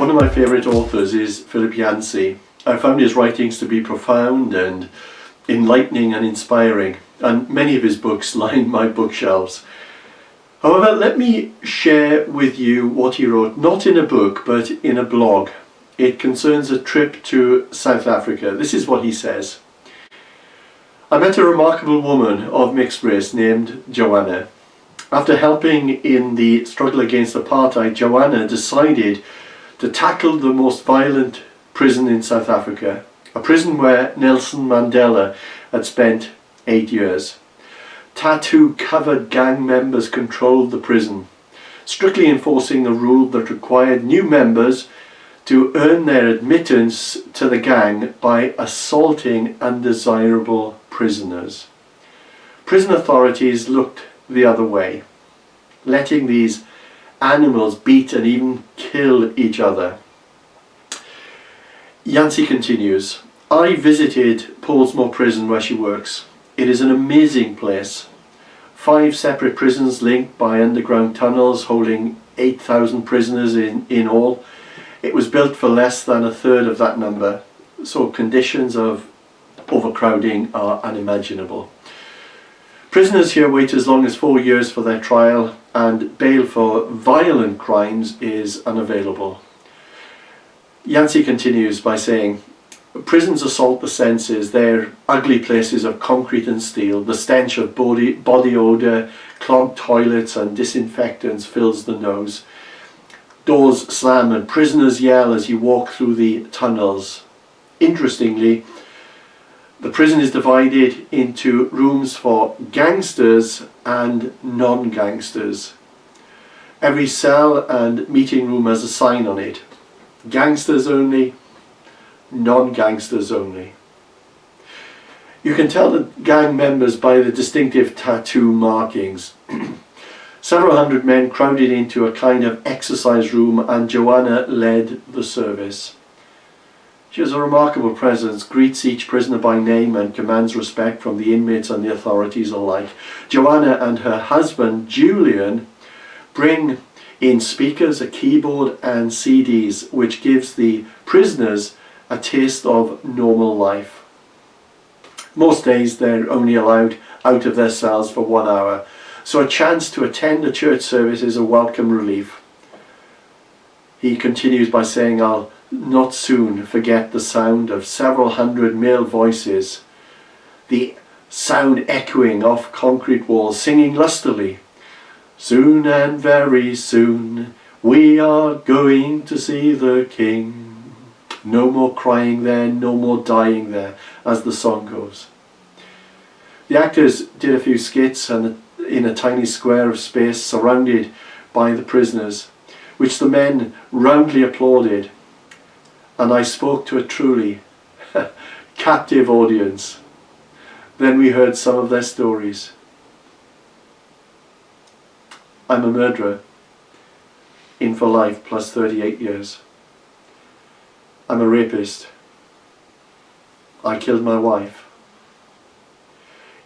One of my favourite authors is Philip Yancey. I found his writings to be profound and enlightening and inspiring, and many of his books line my bookshelves. However, let me share with you what he wrote, not in a book, but in a blog. It concerns a trip to South Africa. This is what he says. I met a remarkable woman of mixed race named Joanna. After helping in the struggle against apartheid, Joanna decided to tackle the most violent prison in South Africa, a prison where Nelson Mandela had spent 8 years. Tattoo-covered gang members controlled the prison, strictly enforcing a rule that required new members to earn their admittance to the gang by assaulting undesirable prisoners. Prison authorities looked the other way, letting these animals beat and even kill each other. Yancey continues, I visited Pollsmoor prison where she works. It is an amazing place. 5 separate prisons linked by underground tunnels holding 8,000 prisoners in all. It was built for less than a third of that number, so conditions of overcrowding are unimaginable. Prisoners here wait as long as 4 years for their trial, and bail for violent crimes is unavailable. Yancey continues by saying, prisons assault the senses. They're ugly places of concrete and steel. The stench of body odour, clogged toilets and disinfectants fills the nose. Doors slam and prisoners yell as you walk through the tunnels. Interestingly, the prison is divided into rooms for gangsters and non-gangsters. Every cell and meeting room has a sign on it. Gangsters only, non-gangsters only. You can tell the gang members by the distinctive tattoo markings. Several hundred men crowded into a kind of exercise room, and Joanna led the service. She has a remarkable presence, greets each prisoner by name and commands respect from the inmates and the authorities alike. Joanna and her husband, Julian, bring in speakers, a keyboard and CDs, which gives the prisoners a taste of normal life. Most days they're only allowed out of their cells for 1 hour, so a chance to attend a church service is a welcome relief. He continues by saying, I'll not soon forget the sound of several hundred male voices, the sound echoing off concrete walls, singing lustily, soon and very soon we are going to see the King. No more crying there, no more dying there, as the song goes. The actors did a few skits and in a tiny square of space surrounded by the prisoners, which the men roundly applauded, and I spoke to a truly captive audience. Then we heard some of their stories. I'm a murderer, in for life plus 38 years. I'm a rapist. I killed my wife.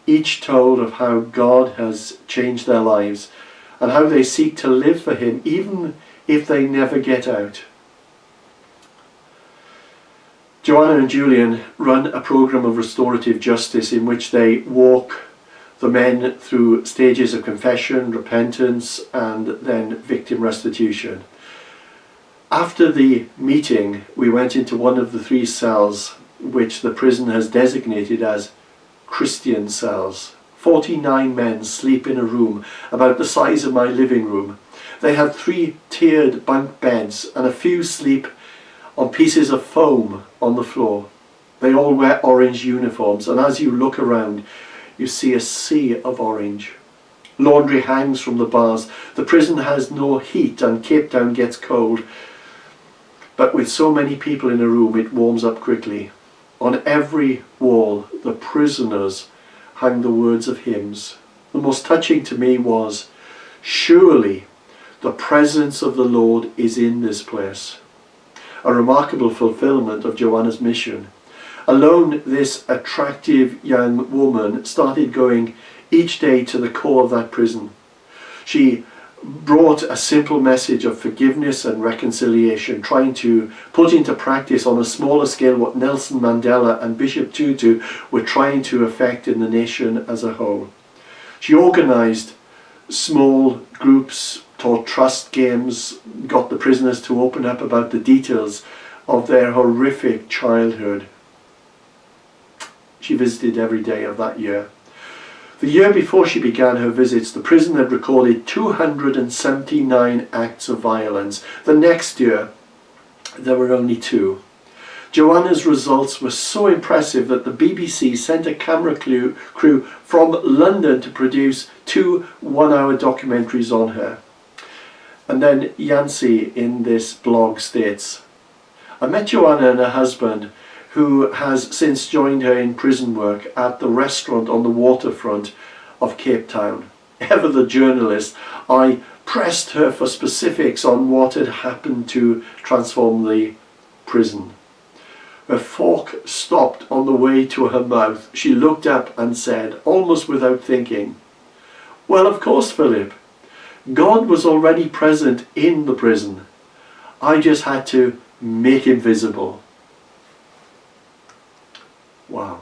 Each told of how God has changed their lives and how they seek to live for Him even if they never get out. Joanna and Julian run a program of restorative justice in which they walk the men through stages of confession, repentance, and then victim restitution. After the meeting, we went into one of the 3 cells which the prison has designated as Christian cells. 49 men sleep in a room about the size of my living room. They have 3 tiered bunk beds, and a few sleep on pieces of foam on the floor. They all wear orange uniforms, and as you look around, you see a sea of orange. Laundry hangs from the bars. The prison has no heat, and Cape Town gets cold. But with so many people in a room, it warms up quickly. On every wall, the prisoners hung the words of hymns. The most touching to me was, surely the presence of the Lord is in this place. A remarkable fulfillment of Joanna's mission. Alone, this attractive young woman started going each day to the core of that prison. She brought a simple message of forgiveness and reconciliation, trying to put into practice on a smaller scale what Nelson Mandela and Bishop Tutu were trying to effect in the nation as a whole. She organised small groups, taught trust games, got the prisoners to open up about the details of their horrific childhood. She visited every day of that year. The year before she began her visits, the prison had recorded 279 acts of violence. The next year, there were only 2. Joanna's results were so impressive that the BBC sent a camera crew from London to produce 2 one-hour documentaries on her. And then Yancy in this blog states, I met Joanna and her husband, who has since joined her in prison work at the restaurant on the waterfront of Cape Town. Ever the journalist, I pressed her for specifics on what had happened to transform the prison. Her fork stopped on the way to her mouth. She looked up and said, almost without thinking, well, of course, Philip, God was already present in the prison. I just had to make him visible. Wow.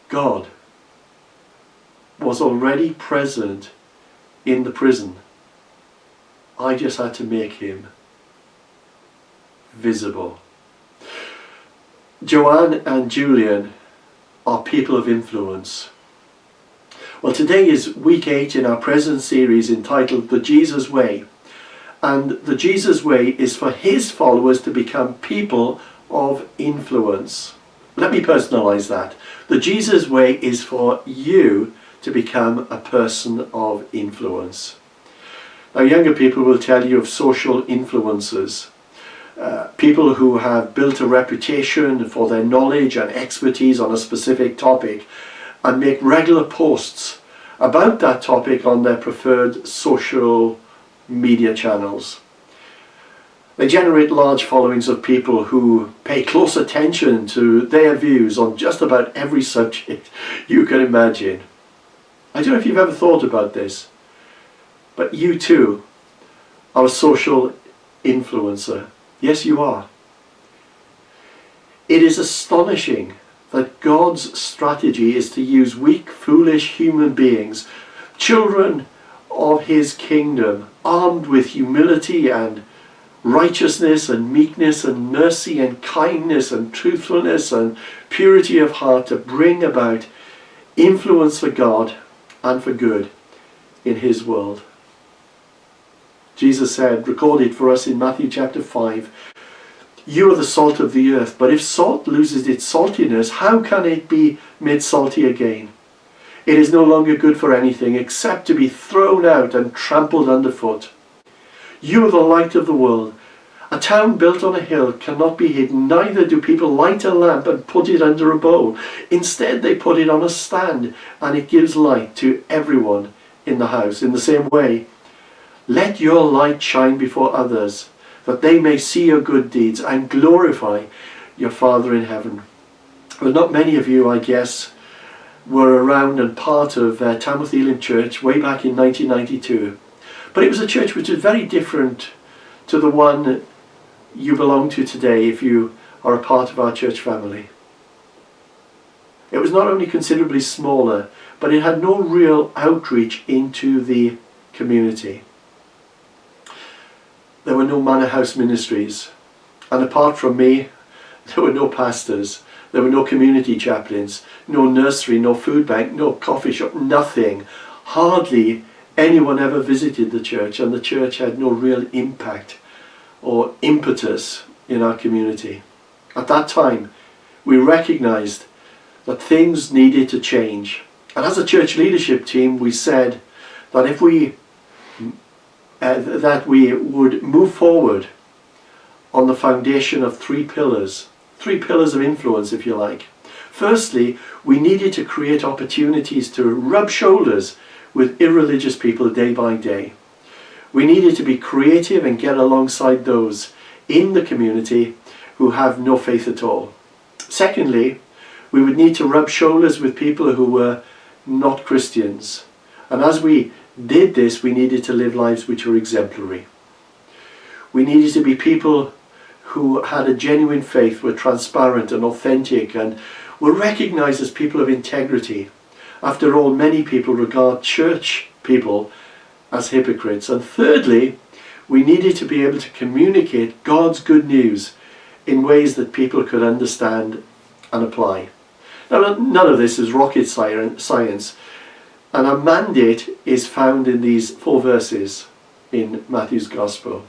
God was already present in the prison. I just had to make him visible. Joanne and Julian are people of influence. Well, today is week 8 in our present series entitled The Jesus Way. And the Jesus Way is for his followers to become people of influence. Let me personalize that. The Jesus Way is for you to become a person of influence. Now, younger people will tell you of social influencers, people who have built a reputation for their knowledge and expertise on a specific topic and make regular posts about that topic on their preferred social media channels. They generate large followings of people who pay close attention to their views on just about every subject you can imagine. I don't know if you've ever thought about this, but you too are a social influencer. Yes, you are. It is astonishing that God's strategy is to use weak, foolish human beings, children of his kingdom, armed with humility and righteousness and meekness and mercy and kindness and truthfulness and purity of heart, to bring about influence for God and for good in his world. Jesus said, recorded for us in Matthew chapter 5, you are the salt of the earth, but if salt loses its saltiness, how can it be made salty again? It is no longer good for anything except to be thrown out and trampled underfoot. You are the light of the world. A town built on a hill cannot be hidden, neither do people light a lamp and put it under a bowl. Instead, they put it on a stand, and it gives light to everyone in the house. In the same way, let your light shine before others, that they may see your good deeds and glorify your Father in heaven. Well, not many of you, I guess, were around and part of Tamworth Elim Church way back in 1992. But it was a church which is very different to the one you belong to today if you are a part of our church family. It was not only considerably smaller, but it had no real outreach into the community. There were no manor house ministries, and apart from me, there were no pastors, there were no community chaplains, no nursery, no food bank, no coffee shop, nothing. Hardly anyone ever visited the church, and the church had no real impact or impetus in our community. At that time, we recognized that things needed to change. And as a church leadership team, we said that if we would move forward on the foundation of 3 pillars of influence, if you like. Firstly, we needed to create opportunities to rub shoulders with irreligious people day by day. We needed to be creative and get alongside those in the community who have no faith at all. Secondly, we would need to rub shoulders with people who were not Christians And as we did this, we needed to live lives which were exemplary. We needed to be people who had a genuine faith, were transparent and authentic, and were recognized as people of integrity. After all, many people regard church people as hypocrites. And thirdly, we needed to be able to communicate God's good news in ways that people could understand and apply. Now, none of this is rocket science, and our mandate is found in these 4 verses in Matthew's Gospel.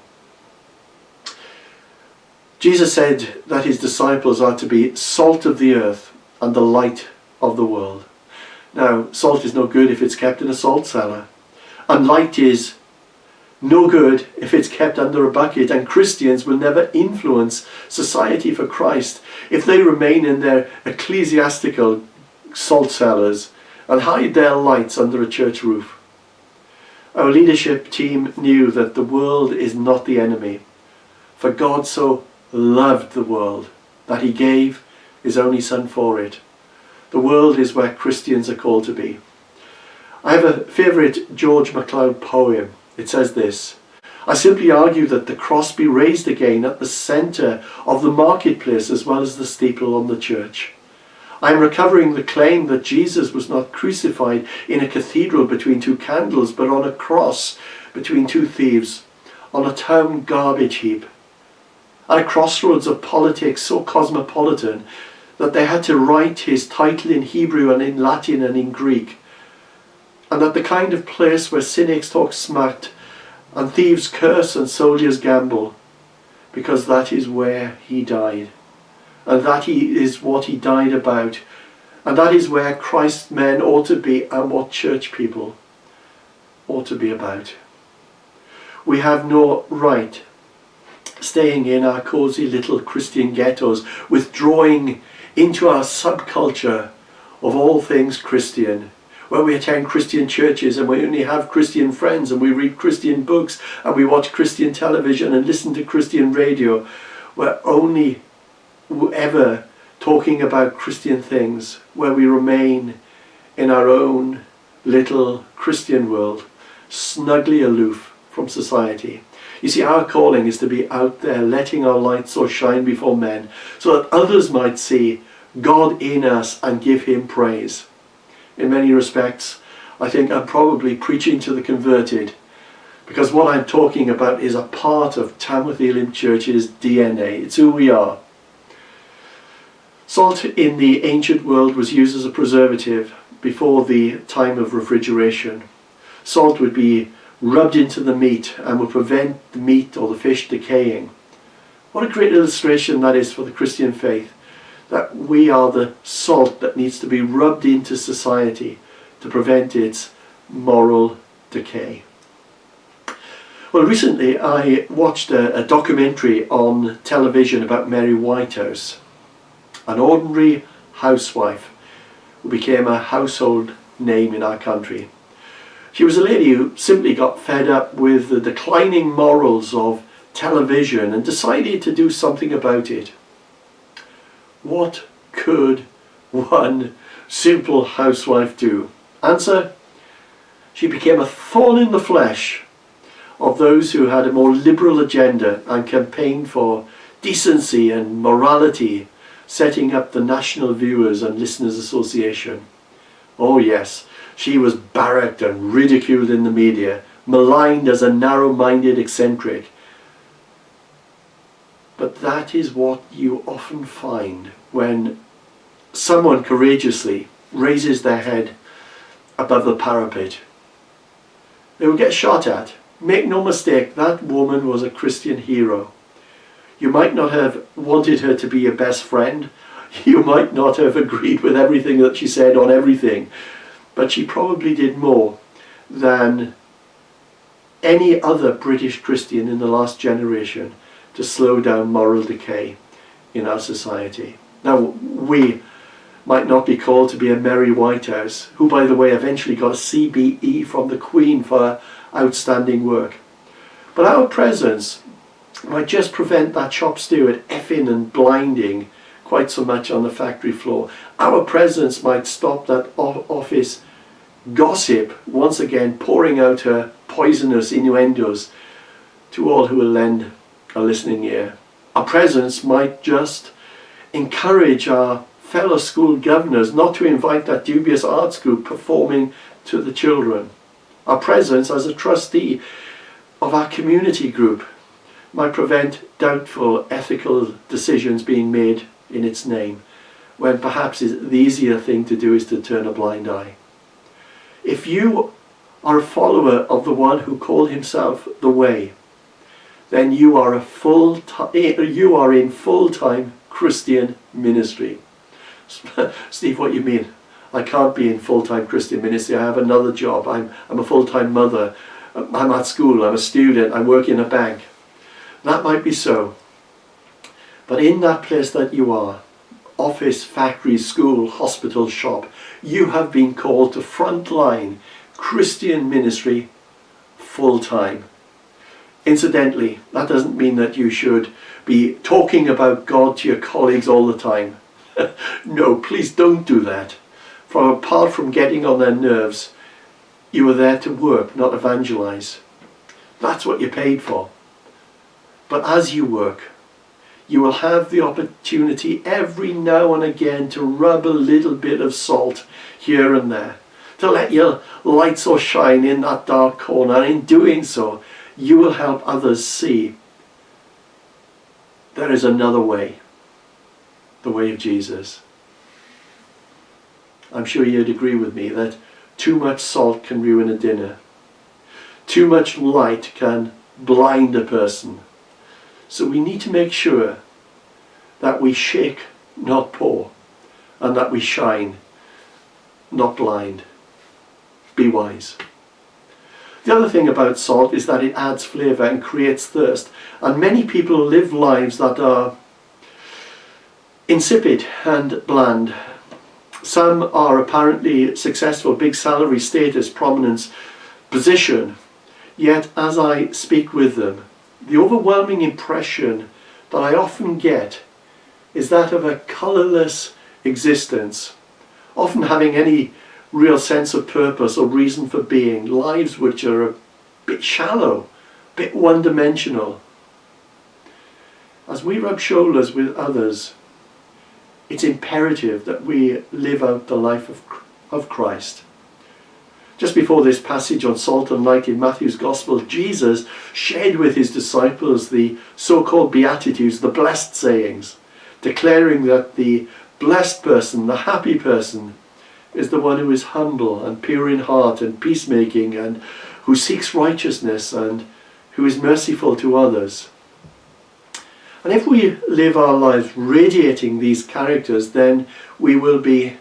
Jesus said that his disciples are to be salt of the earth and the light of the world. Now, salt is no good if it's kept in a salt cellar, and light is no good if it's kept under a bucket, and Christians will never influence society for Christ if they remain in their ecclesiastical salt cellars and hide their lights under a church roof. Our leadership team knew that the world is not the enemy, for God so loved the world that he gave his only Son for it. The world is where Christians are called to be. I have a favourite George MacLeod poem. It says this: I simply argue that the cross be raised again at the centre of the marketplace as well as the steeple on the church. I am recovering the claim that Jesus was not crucified in a cathedral between 2 candles, but on a cross between 2 thieves, on a town garbage heap, at a crossroads of politics so cosmopolitan that they had to write his title in Hebrew and in Latin and in Greek, and at the kind of place where cynics talk smart and thieves curse and soldiers gamble, because that is where he died, and that is what he died about, and that is where Christ's men ought to be and what church people ought to be about. We have no right staying in our cosy little Christian ghettos, withdrawing into our subculture of all things Christian, where we attend Christian churches and we only have Christian friends and we read Christian books and we watch Christian television and listen to Christian radio. We're only ever talking about Christian things, where we remain in our own little Christian world, snugly aloof from society. You see, our calling is to be out there, letting our light so shine before men, so that others might see God in us and give him praise. In many respects, I think I'm probably preaching to the converted, because what I'm talking about is a part of Tamworth Elim Church's DNA. It's who we are. Salt in the ancient world was used as a preservative before the time of refrigeration. Salt would be rubbed into the meat and would prevent the meat or the fish decaying. What a great illustration that is for the Christian faith, that we are the salt that needs to be rubbed into society to prevent its moral decay. Well, recently I watched a documentary on television about Mary Whitehouse, an ordinary housewife who became a household name in our country. She was a lady who simply got fed up with the declining morals of television and decided to do something about it. What could one simple housewife do? Answer: she became a thorn in the flesh of those who had a more liberal agenda and campaigned for decency and morality, setting up the National Viewers and Listeners Association. Oh yes, she was barracked and ridiculed in the media, maligned as a narrow-minded eccentric. But that is what you often find when someone courageously raises their head above the parapet. They will get shot at. Make no mistake, that woman was a Christian hero. You might not have wanted her to be your best friend. You might not have agreed with everything that she said on everything. But she probably did more than any other British Christian in the last generation to slow down moral decay in our society. Now, we might not be called to be a Mary Whitehouse, who, by the way, eventually got a CBE from the Queen for outstanding work. But our presence might just prevent that shop steward effing and blinding quite so much on the factory floor. Our presence might stop that office gossip once again pouring out her poisonous innuendos to all who will lend a listening ear. Our presence might just encourage our fellow school governors not to invite that dubious arts group performing to the children. Our presence as a trustee of our community group might prevent doubtful ethical decisions being made in its name, when perhaps the easier thing to do is to turn a blind eye. If you are a follower of the one who called himself the Way, then you are in full-time Christian ministry. Steve, what do you mean? I can't be in full-time Christian ministry. I have another job. I'm a full-time mother. I'm at school. I'm a student. I work in a bank. That might be so. But in that place that you are, office, factory, school, hospital, shop, you have been called to frontline Christian ministry full-time. Incidentally, that doesn't mean that you should be talking about God to your colleagues all the time. No, please don't do that. For apart from getting on their nerves, you are there to work, not evangelize. That's what you're paid for. But as you work, you will have the opportunity every now and again to rub a little bit of salt here and there, to let your light so shine in that dark corner. And in doing so, you will help others see there is another way, the way of Jesus. I'm sure you'd agree with me that too much salt can ruin a dinner. Too much light can blind a person. So we need to make sure that we shake, not pour, and that we shine, not blind. Be wise. The other thing about salt is that it adds flavour and creates thirst. And many people live lives that are insipid and bland. Some are apparently successful, big salary, status, prominence, position. Yet as I speak with them, the overwhelming impression that I often get is that of a colourless existence, often having any real sense of purpose or reason for being, lives which are a bit shallow, a bit one-dimensional. As we rub shoulders with others, it's imperative that we live out the life of Christ. Just before this passage on salt and light in Matthew's Gospel, Jesus shared with his disciples the so-called Beatitudes, the blessed sayings, declaring that the blessed person, the happy person, is the one who is humble and pure in heart and peacemaking and who seeks righteousness and who is merciful to others. And if we live our lives radiating these characters, then we will be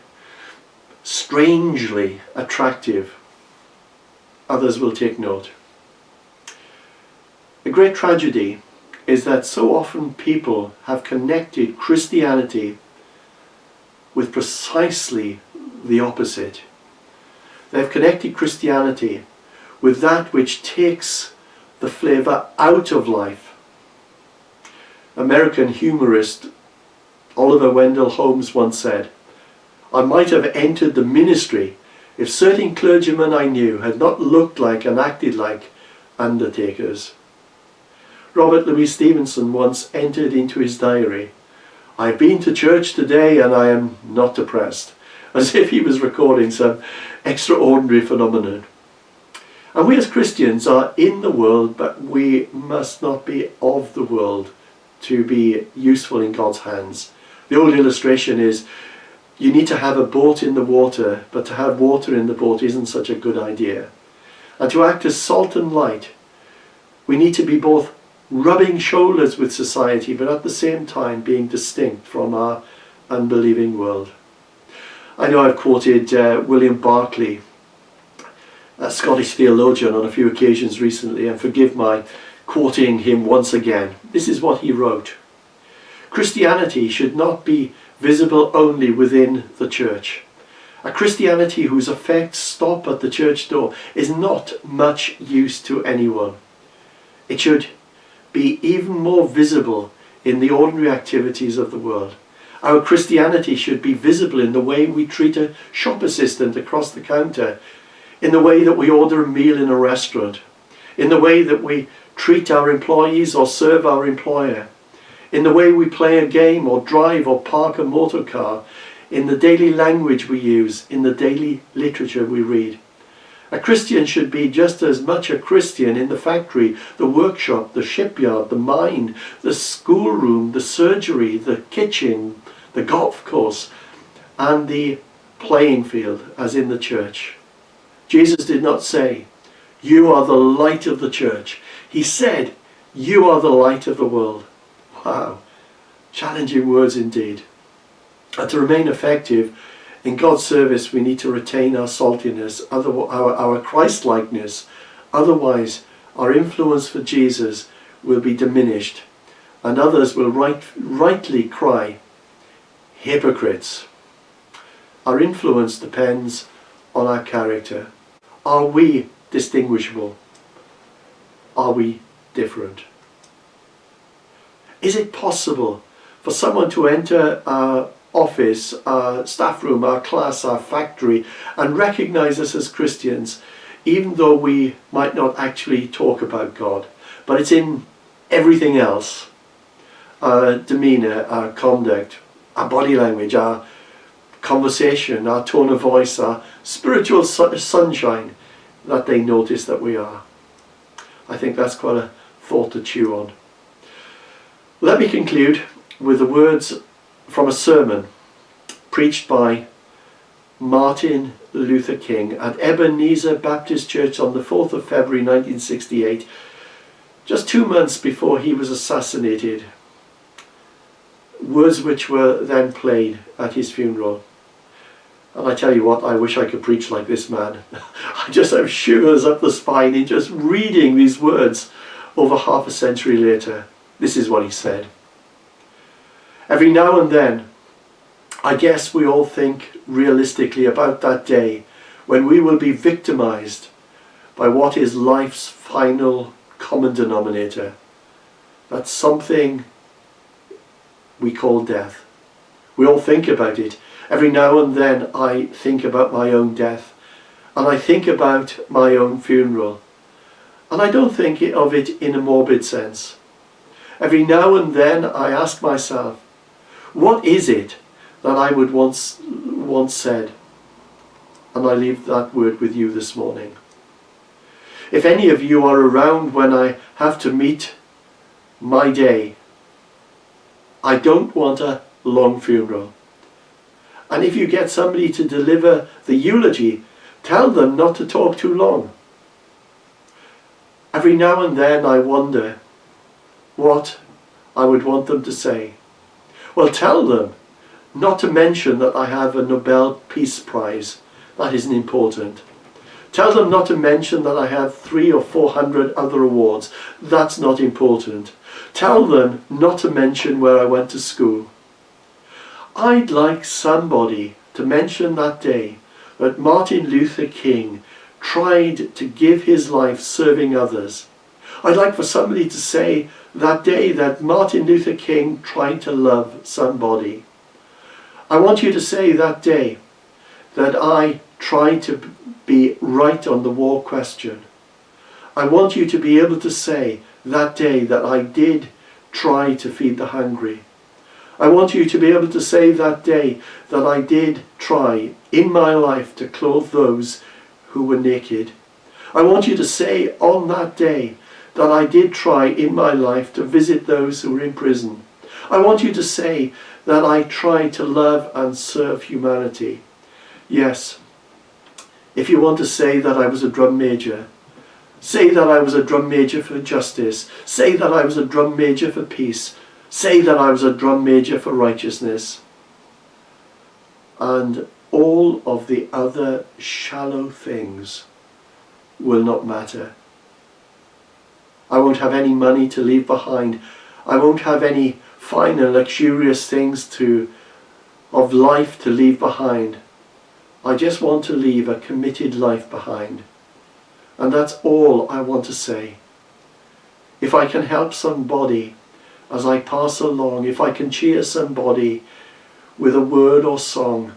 strangely attractive. Others will take note. The great tragedy is that so often people have connected Christianity with precisely the opposite. They've connected Christianity with that which takes the flavour out of life. American humorist Oliver Wendell Holmes once said, "I might have entered the ministry if certain clergymen I knew had not looked like and acted like undertakers." Robert Louis Stevenson once entered into his diary, "I've been to church today and I am not depressed," as if he was recording some extraordinary phenomenon. And we as Christians are in the world, but we must not be of the world to be useful in God's hands. The old illustration is, you need to have a boat in the water, but to have water in the boat isn't such a good idea. And to act as salt and light, we need to be both rubbing shoulders with society, but at the same time being distinct from our unbelieving world. I know I've quoted William Barclay, a Scottish theologian, on a few occasions recently, and forgive my quoting him once again. This is what he wrote: "Christianity should not be visible only within the church. A Christianity whose effects stop at the church door is not much use to anyone. It should be even more visible in the ordinary activities of the world. Our Christianity should be visible in the way we treat a shop assistant across the counter, in the way that we order a meal in a restaurant, in the way that we treat our employees or serve our employer, in the way we play a game or drive or park a motor car, in the daily language we use, in the daily literature we read. A Christian should be just as much a Christian in the factory, the workshop, the shipyard, the mine, the schoolroom, the surgery, the kitchen, the golf course, and the playing field as in the church. Jesus did not say, "You are the light of the church." He said, "You are the light of the world." Wow, challenging words indeed. And to remain effective in God's service, we need to retain our saltiness, our Christ-likeness. Otherwise, our influence for Jesus will be diminished, and others will rightly cry, "Hypocrites." Our influence depends on our character. Are we distinguishable? Are we different? Is it possible for someone to enter our office, our staff room, our class, our factory, and recognize us as Christians, even though we might not actually talk about God, but it's in everything else? Our demeanor, our conduct, our body language, our conversation, our tone of voice, our spiritual sunshine, that they notice that we are. I think that's quite a thought to chew on. Let me conclude with the words from a sermon preached by Martin Luther King at Ebenezer Baptist Church on the 4th of February 1968, just 2 months before he was assassinated. Words which were then played at his funeral. And I tell you what, I wish I could preach like this man. I just have shivers up the spine in just reading these words over half a century later. This is what he said. Every now and then, I guess we all think realistically about that day when we will be victimized by what is life's final common denominator. That's something we call death. We all think about it. Every now and then I think about my own death, and I think about my own funeral. And I don't think of it in a morbid sense. Every now and then I ask myself, what is it that I would once said? And I leave that word with you this morning. If any of you are around when I have to meet my day, I don't want a long funeral. And if you get somebody to deliver the eulogy, tell them not to talk too long. Every now and then I wonder what I would want them to say. Well, tell them not to mention that I have a Nobel Peace Prize. That isn't important. Tell them not to mention that I have 300 or 400 other awards. That's not important. Tell them not to mention where I went to school. I'd like somebody to mention that day that Martin Luther King tried to give his life serving others. I'd like for somebody to say that day that Martin Luther King tried to love somebody. I want you to say that day that I tried to be right on the war question. I want you to be able to say that day that I did try to feed the hungry. I want you to be able to say that day that I did try in my life to clothe those who were naked. I want you to say on that day that I did try in my life to visit those who were in prison. I want you to say that I tried to love and serve humanity. Yes, if you want to say that I was a drum major, say that I was a drum major for justice. Say that I was a drum major for peace. Say that I was a drum major for righteousness. And all of the other shallow things will not matter. I won't have any money to leave behind. I won't have any fine and luxurious things of life to leave behind. I just want to leave a committed life behind. And that's all I want to say. If I can help somebody as I pass along, if I can cheer somebody with a word or song,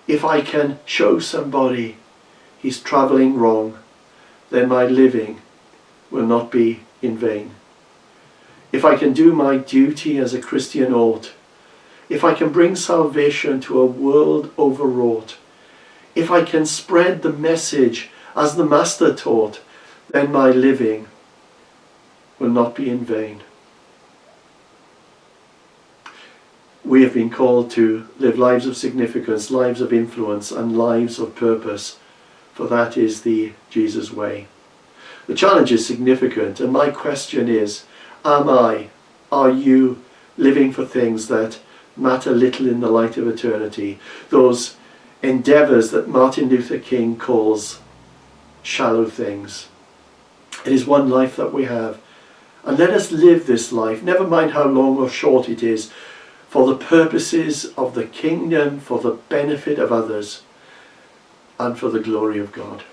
if I can show somebody he's travelling wrong, then my living will not be in vain. If I can do my duty as a Christian ought, if I can bring salvation to a world overwrought, if I can spread the message as the Master taught, then my living will not be in vain. We have been called to live lives of significance, lives of influence, and lives of purpose, for that is the Jesus way. The challenge is significant, and my question is, are you living for things that matter little in the light of eternity? Those endeavours that Martin Luther King calls shallow things. It is one life that we have, and let us live this life, never mind how long or short it is, for the purposes of the kingdom, for the benefit of others, and for the glory of God.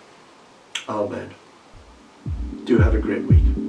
Amen. Do have a great week.